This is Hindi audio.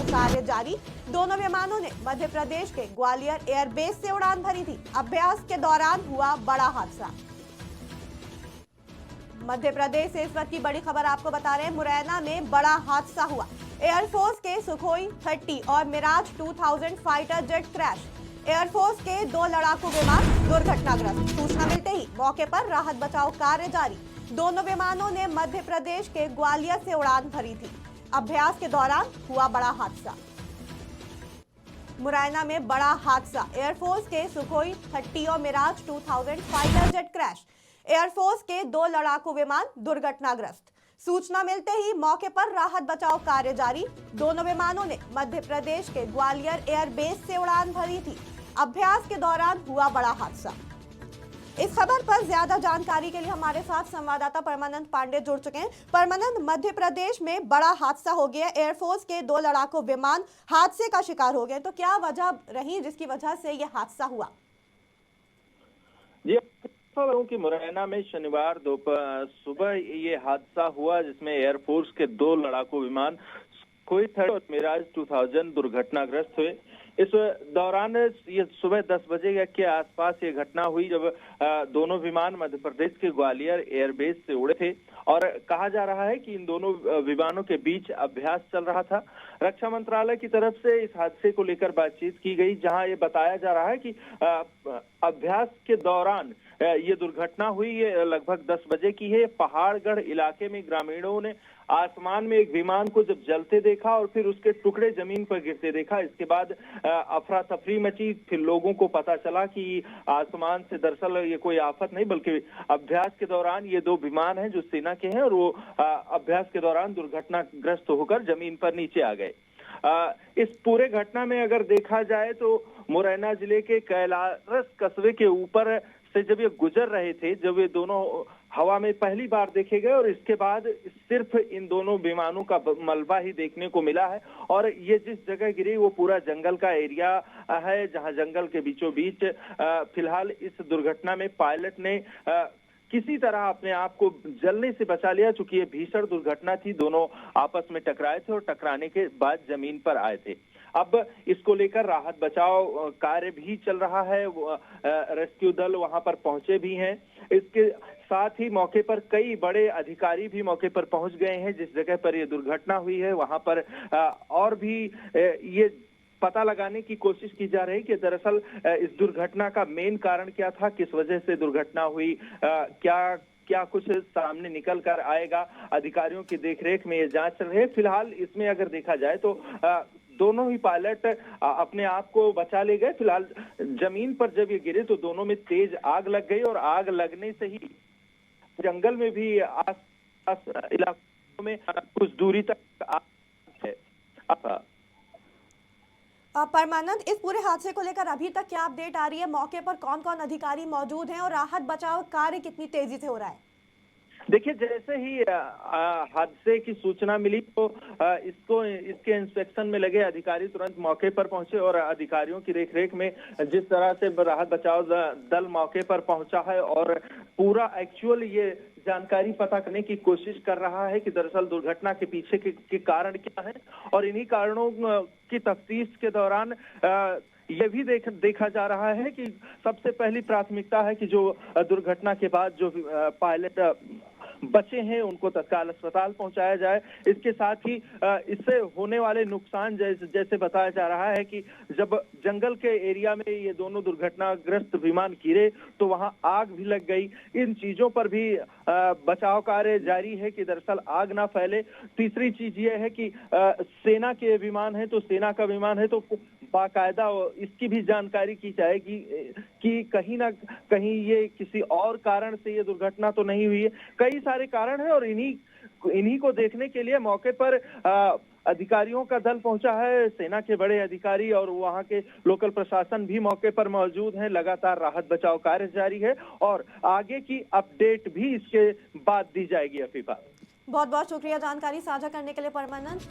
कार्य जारी। दोनों विमानों ने मध्य प्रदेश के ग्वालियर एयरबेस से उड़ान भरी थी। अभ्यास के दौरान हुआ बड़ा हादसा। मध्य प्रदेश से इस वक्त की बड़ी खबर आपको बता रहे हैं। मुरैना में बड़ा हादसा हुआ। एयरफोर्स के सुखोई 30 और Mirage 2000 fighter jet crash. Air force के 2 लड़ाकू विमान दुर्घटनाग्रस्त। सूचना मिलते ही मौके पर राहत बचाव कार्य जारी। दोनों विमानों ने मध्य प्रदेश के ग्वालियर से उड़ान भरी थी। अभ्यास के दौरान हुआ बड़ा हादसा। मुरैना में बड़ा हादसा। एयरफोर्स के सुखोई 30 और Mirage 2000 fighter jet crash. Air force के 2 लड़ाकू विमान दुर्घटनाग्रस्त। सूचना मिलते ही मौके पर राहत बचाव कार्य जारी। दोनों विमानों ने मध्य प्रदेश के ग्वालियर एयरबेस से उड़ान भरी थी। अभ्यास के दौरान हुआ बड़ा हादसा। इस खबर पर ज्यादा जानकारी के लिए हमारे साथ संवाददाता परमानंद पांडे जुड़ चुके हैं। परमानंद, मध्य प्रदेश में बड़ा हादसा हो गया। एयरफोर्स के 2 लड़ाकू विमान हादसे का शिकार हो गए, तो क्या वजह रही जिसकी वजह से यह हादसा हुआ? जी, कि मुरैना में शनिवार दोपहर सुबह ये हादसा हुआ जिसमें एयरफोर्स के 2 लड़ाकू विमान सुखोई 30 और मिराज 2000 दुर्घटनाग्रस्त हुए। इस दौरान ये सुबह 10 बजे के आसपास ये घटना हुई जब दोनों विमान मध्य प्रदेश के ग्वालियर एयरबेस से उड़े थे और कहा जा रहा है कि इन दोनों विमानों के बीच अभ्यास चल रहा था। रक्षा मंत्रालय की तरफ से इस हादसे को लेकर बातचीत की गई, जहां ये बताया जा रहा है कि अभ्यास के दौरान ये दुर्घटना हुई। ये लगभग 10 बजे की है। पहाड़गढ़ इलाके में ग्रामीणों ने आसमान में एक विमान को जब जलते देखा और फिर उसके टुकड़े जमीन पर गिरते देखा। इसके बाद अफरा तफरी मची। फिर लोगों को पता चला कि आसमान से दरअसल ये कोई आफत नहीं बल्कि अभ्यास के दौरान ये 2 विमान हैं जो सेना के हैं और वो अभ्यास के दौरान दुर्घटनाग्रस्त होकर जमीन पर नीचे आ गए। इस पूरे घटना में अगर देखा जाए तो मुरैना जिले के कैलारस कस्बे के ऊपर से जब ये गुजर रहे थे, जब ये दोनों हवा में पहली बार देखे गए और इसके बाद सिर्फ इन दोनों विमानों का मलबा ही देखने को मिला है। और ये जिस जगह गिरी वो पूरा जंगल का एरिया है, जहां जंगल के बीचों बीच फिलहाल इस दुर्घटना में पायलट ने किसी तरह अपने आप को जलने से बचा लिया। चूंकि ये भीषण दुर्घटना थी, दोनों आपस में टकराए थे और टकराने के बाद जमीन पर आए थे। अब इसको लेकर राहत बचाव कार्य भी चल रहा है। रेस्क्यू दल वहां पर पहुंचे भी हैं। इसके साथ ही मौके पर कई बड़े अधिकारी भी मौके पर पहुंच गए हैं। जिस जगह पर ये दुर्घटना हुई है वहां पर और भी ये पता लगाने की कोशिश की जा रही है कि दरअसल इस दुर्घटना का मेन कारण क्या था, किस वजह से दुर्घटना हुई, क्या कुछ सामने निकल कर आएगा। अधिकारियों की देखरेख में ये जांच चल रही है। फिलहाल इसमें अगर देखा जाए तो दोनों ही पायलट अपने आप को बचा ले गए। फिलहाल जमीन पर जब ये गिरे तो दोनों में तेज आग लग गई और आग लगने से ही जंगल में भी आस इलाकों में कुछ दूरी तक आग है। परमानंद, इस पूरे हादसे को लेकर अभी तक क्या अपडेट आ रही है? मौके पर कौन कौन अधिकारी मौजूद हैं और राहत बचाव कार्य कितनी तेजी से हो रहा है? देखिए, जैसे ही हादसे की सूचना मिली तो इसके इंस्पेक्शन में लगे अधिकारी तुरंत मौके पर पहुंचे और अधिकारियों की देखरेख में जिस तरह से राहत बचाव दल मौके पर पहुंचा है और पूरा एक्चुअल ये जानकारी पता करने की कोशिश कर रहा है कि दरअसल दुर्घटना के पीछे के कारण क्या है और इन्हीं कारणों की तफ्तीश के दौरान ये भी देखा जा रहा है कि सबसे पहली प्राथमिकता है कि जो दुर्घटना के बाद जो पायलट बचे हैं उनको तत्काल अस्पताल पहुंचाया जाए। इसके साथ ही इससे होने वाले नुकसान जैसे बताया जा रहा है कि जब जंगल के एरिया में ये दोनों दुर्घटनाग्रस्त विमान गिरे तो वहां आग भी लग गई। इन चीजों पर भी बचाव कार्य जारी है कि दरअसल आग ना फैले। तीसरी चीज ये है कि सेना के विमान है तो सेना का विमान है तो बाकायदा इसकी भी जानकारी की जाएगी कि कहीं ना कहीं ये किसी और कारण से ये दुर्घटना तो नहीं हुई है। कई सारे कारण हैं और इन्हीं को देखने के लिए मौके पर अधिकारियों का दल पहुंचा है। सेना के बड़े अधिकारी और वहां के लोकल प्रशासन भी मौके पर मौजूद हैं। लगातार राहत बचाव कार्य जारी है और आगे की अपडेट भी इसके बाद दी जाएगी। अफीफा, बहुत बहुत शुक्रिया जानकारी साझा करने के लिए परमानंद।